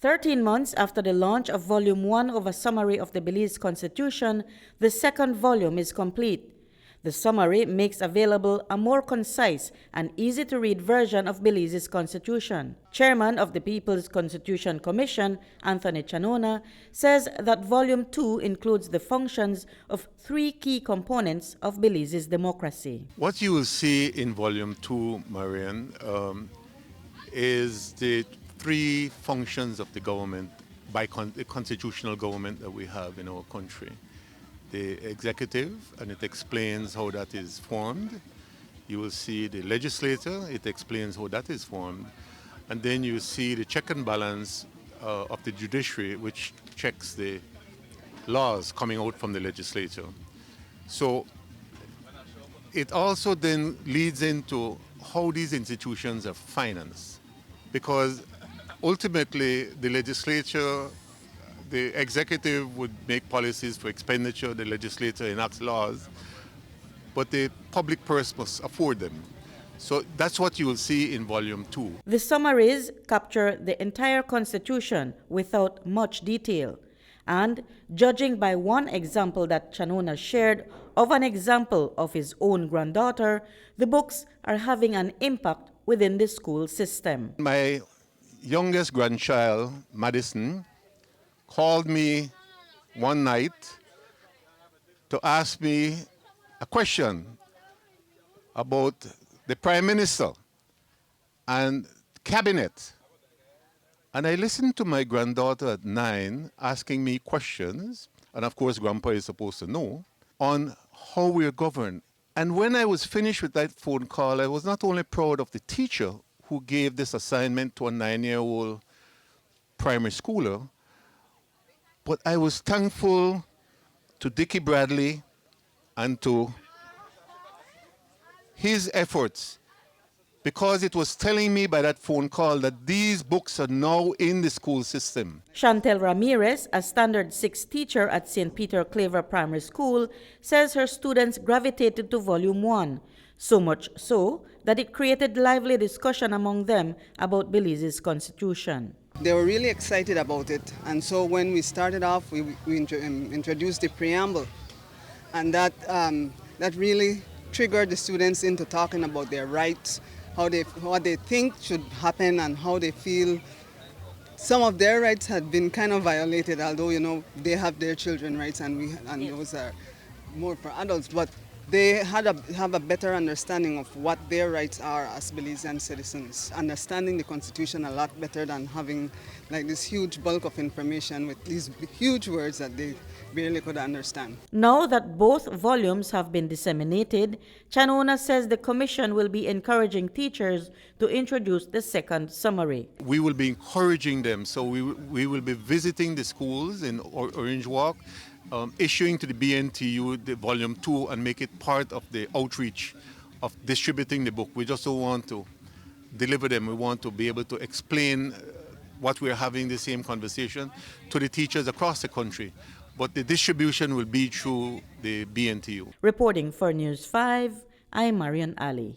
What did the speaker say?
13 months after the launch of Volume 1 of a summary of the Belize Constitution, the second volume is complete. The summary makes available a more concise and easy-to-read version of Belize's Constitution. Chairman of the People's Constitution Commission, Anthony Chanona, says that Volume 2 includes the functions of 3 key components of Belize's democracy. What you will see in Volume 2, Marion, is the 3 functions of the government, the constitutional government that we have in our country. The executive, and it explains how that is formed. You will see the legislature, it explains how that is formed. And then you see the check and balance of the judiciary, which checks the laws coming out from the legislature. So it also then leads into how these institutions are financed. Because ultimately the legislature, the executive would make policies for expenditure, the legislature enacts laws, but the public purse must afford them. So that's what you will see in Volume 2. The summaries capture the entire Constitution without much detail. And judging by one example that Chanona shared of an example of his own granddaughter, the books are having an impact within the school system. My youngest grandchild, Madison, called me one night to ask me a question about the Prime Minister and Cabinet. And I listened to my granddaughter at 9 asking me questions, and of course Grandpa is supposed to know, on how we are governed. And when I was finished with that phone call, I was not only proud of the teacher who gave this assignment to a 9-year-old primary schooler, but I was thankful to Dickie Bradley and to his efforts, because it was telling me by that phone call that these books are now in the school system. Chantel Ramirez, a Standard 6 teacher at St. Peter Claver Primary School, says her students gravitated to Volume 1, so much so that it created lively discussion among them about Belize's Constitution. They were really excited about it, and so when we started off, we introduced the preamble, and that really triggered the students into talking about their rights, what they think should happen, and how they feel some of their rights had been kind of violated. Although they have their children's rights, and those are more for adults, but they have a better understanding of what their rights are as Belizean citizens, understanding the Constitution a lot better than having like this huge bulk of information with these huge words that they barely could understand. Now that both volumes have been disseminated, Chanona says the Commission will be encouraging teachers to introduce the second summary. We will be encouraging them, so we will be visiting the schools in Orange Walk, issuing to the BNTU the Volume 2 and make it part of the outreach of distributing the book. We just don't want to deliver them. We want to be able to explain what we're having the same conversation to the teachers across the country. But the distribution will be through the BNTU. Reporting for News 5, I'm Marion Ali.